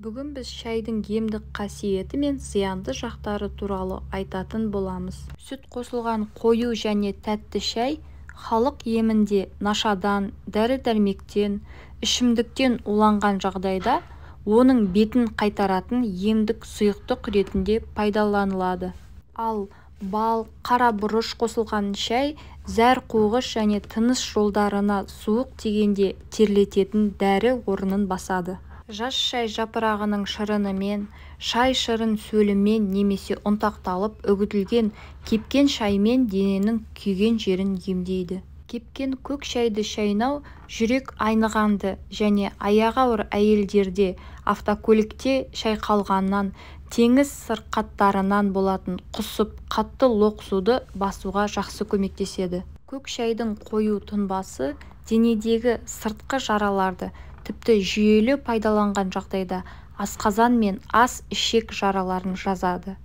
Бүгін біз шайдың емдік қасиеті мен зиянды жақтары туралы айтатын боламыз. Сүт қосылған қою және тәтті шай халық емінде нашадан, дәрі-дәрмектен, ішімдіктен уланған жағдайда оның бетін қайтаратын емдік сұйықтық ретінде пайдаланылады. Ал бал, қара бұрыш қосылған шай зәр қуғыш және тыныс жолдарына суық тигенде терлететін дәрі орнын басады. Жас шай жапырағының шырынымен, шай шырын сөлімен немесе ұнтақталып үгітілген кепкен шаймен дененің күйген жерін емдейді. Кепкен көк шайды шайнау жүрек айнығанды және аяғы ауыр әйелдерде, автокөлікте шайқалғаннан, теңіз сырқаттарынан болатын құсып, қатты лоқсуды басуға жақсы көмектеседі. Көк шайдың қою тұнбасы денедегі сыртқы жараларды, тіпті жүйелі пайдаланған жағдайда асқазан мен ас ішек жараларын жазады.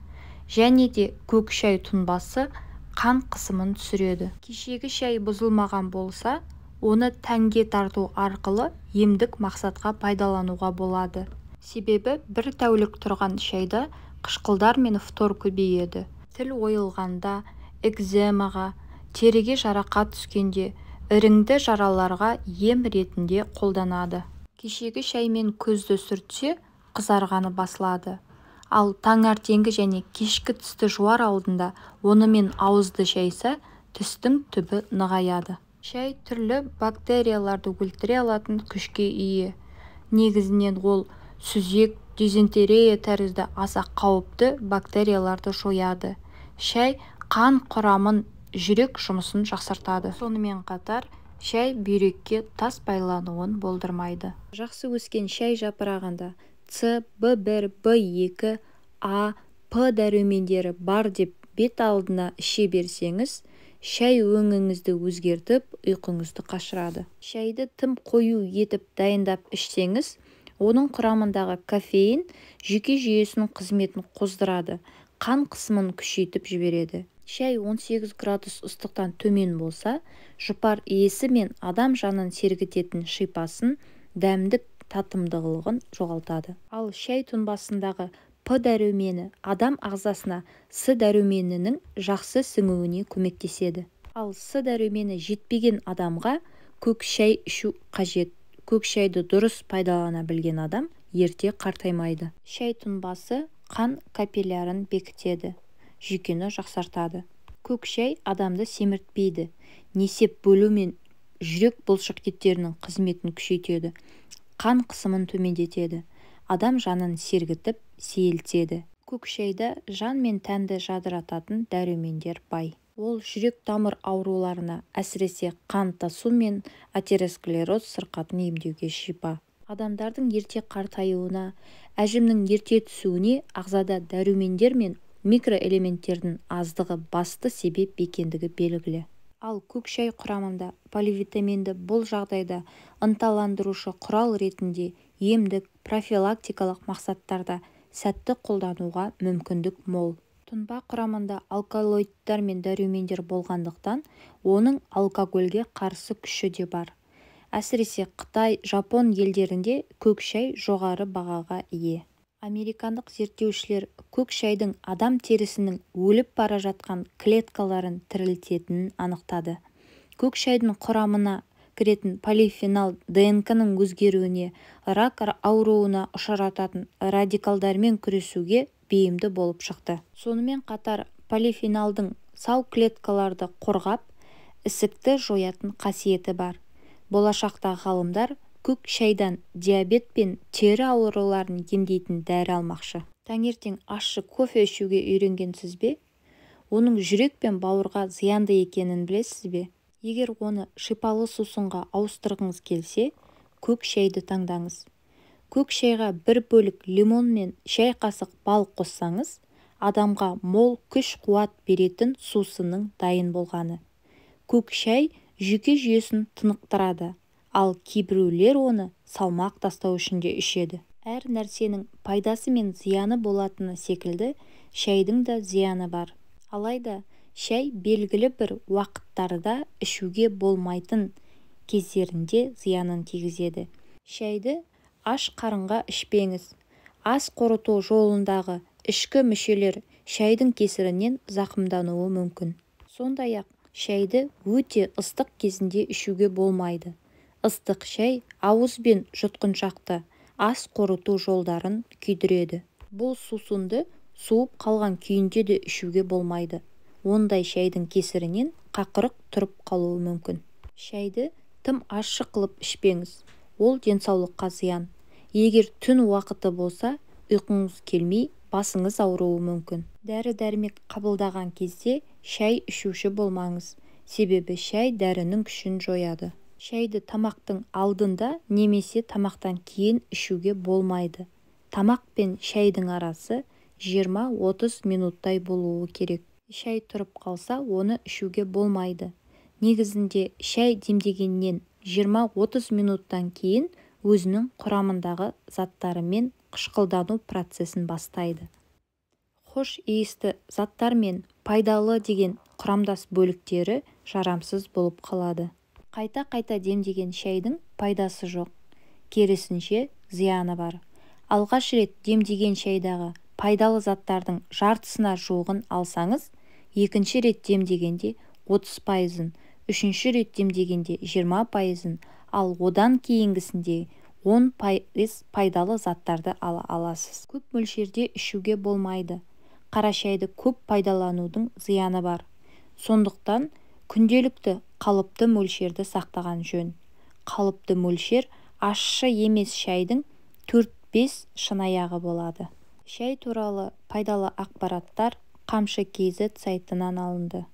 Және де көк шай тұнбасы қан қысымын түсіреді. Кешегі шай бұзылмаған болса, оны тәнге тарту арқылы емдік мақсатқа пайдалануға болады. Себебі бір тәулік тұрған шайда қышқылдар мен фтор көбейеді. Тіл ойылғанда, экземаға, теріге жарақат түскенде, іріңді жараларға ем ретінде қолданады. Кешегі шаймен көзді сүртсе, қызарғаны басылады. Ал таңертеңгі және кешкі тісті жуар алдында онымен ауызды шайса, тістің түбі нығаяды. Шай түрлі бактерияларды өлтіре алатын күшке ие. Негізінен ол сүзек, дизентерия тәрізді аса қауіпті бактерияларды жояды. Шай қан құрамын, жүрек жұмысын жақсартады. Сонымен қатар, шай бүйрекке тас байлануын болдырмайды. Жақсы өскен шай жапырағында С, В1, В2, А, П дәрумендері бар деп бет алдына іше берсеңіз, шай өңіңізді өзгертіп, ұйқыңызды қашырады. Шайды тым қою етіп дайындап ішсеңіз, оның құрамындағы кофеин жүйке жүйесінің қызметін қоздырады, қан қысымын күшейтіп жібереді. Шай 18 градус ыстықтан төмен болса, жұпар иісі мен адам жанын сергітетін шипасын, дәмдік татымдылығын жоғалтады. Ал шай тұнбасындағы П дәрумені адам ағзасына С дәруменінің жақсы сіңуіне көмектеседі. Ал С дәрумені жетпеген адамға көк шай ішу қажет. Көк шайды дұрыс пайдалана білген адам ерте қартаймайды. Шай тұнбасы қан капиллярын бекітеді, жүйкені жақсартады. Көк шай адамды семіртпейді, несеп бөлу мен жүрек бұлшықеттерінің қызметін күшейтеді, қан қысымын төмендетеді, адам жанын сергітіп, сейілтеді. Көк шайда жан мен тәнді жадырататын дәрумендер бай. Ол жүрек тамыр ауруларына, әсіресе қан тасу мен атеросклероз сырқатын емдеуге шипа. Адамдардың ерте қартаюына, әжімнің ерте түсуіне ағзада дәрумендер мен микроэлементтердің аздығы басты себеп екендігі белгілі. Ал көк шай құрамында поливитаминді бұл жағдайда ынталандырушы құрал ретінде емдік, профилактикалық мақсаттарда сәтті қолдануға мүмкіндік мол. Тұнба құрамында алкалоидтар мен дәрумендер болғандықтан, оның алкогольге қарсы күші де бар. Әсіресе Қытай, Жапон елдерінде көк шай жоғары бағаға ие. Американдық зерттеушілер көк шайдың адам терісінің өліп бара жатқан клеткаларын тірілтетінін анықтады. Көк шайдың құрамына кіретін полифенол ДНК-ның өзгеруіне, рак ауруына ұшырататын радикалдармен күресуге бейімді болып шықты. Сонымен қатар полифенолдың сау клеткаларды қорғап, ісікті жоятын қасиеті бар. Болашақта ғалымдар көк шайдан диабет пен тері ауруларын емдейтін дәрі алмақшы. Таңертең ащы кофе ішуге үйренгенсіз бе? Оның жүрек пен бауырға зиянды екенін білесіз бе? Егер оны шипалы сусынға ауыстырғыңыз келсе, көк шайды таңдаңыз. Көк шайға бір бөлік лимон мен шай қасық бал қоссаңыз, адамға мол күш-қуат беретін сусынның дайын болғаны. Көк шай жүйке жүйесін тынықтырады, ал кейбіреулер оны салмақ тастау үшін де ішеді. Әр нәрсенің пайдасы мен зияны болатыны секілді, шайдың да зияны бар. Алайда, шай белгілі бір уақыттарда ішуге болмайтын кездерінде зиянын тигізеді. Шайды аш қарынға ішпеңіз. ас қорыту жолындағы ішкі мүшелер шайдың кесірінен зақымдануы мүмкін. Сондай-ақ шайды өте ыстық кезінде ішуге болмайды. Ыстық шай ауыз бен жұтқыншақты ас қорыту жолдарын күйдіреді. Бұл сусынды суып қалған күйінде де ішуге болмайды. Ондай шайдың кесірінен қақырық тұрып қалуы мүмкін. Шайды тым ащы қылып ішпеңіз. Ол денсаулыққа зиян. Егер түн уақыты болса, ұйқыңыз келмей, басыңыз ауруы мүмкін. Дәрі-дәрмек қабылдаған кезде шай ішуші болмаңыз. Себебі шай дәрінің күшін жояды. Шайды тамақтың алдында немесе тамақтан кейін ішуге болмайды. Тамақ пен шайдың арасы 20-30 минуттай болуы керек. Шай тұрып қалса, оны ішуге болмайды. Негізінде шай демдегеннен 20-30 минуттан кейін өзінің құрамындағы заттарымен қышқылдану процесін бастайды. Хош иісті заттар мен пайдалы деген құрамдас бөліктері жарамсыз болып қалады. Қайта-қайта демдеген шайдың пайдасы жоқ. Керісінше зияны бар. Алғаш рет демдеген шайдағы пайдалы заттардың жартысына жуығын алсаңыз, екінші рет демдегенде 30%, үшінші рет демдегенде 20%, ал одан кейінгісінде 10% пайдалы заттарды ала аласыз. Көп мөлшерде ішуге болмайды. Қара шайды көп пайдаланудың зияны бар. Сондықтан күнделікті қалыпты мөлшерді сақтаған жөн. Қалыпты мөлшер ащы емес шайдың 4-5 шынаяғы болады. Шай туралы пайдалы ақпараттар Қамшы KZ сайтынан алынды.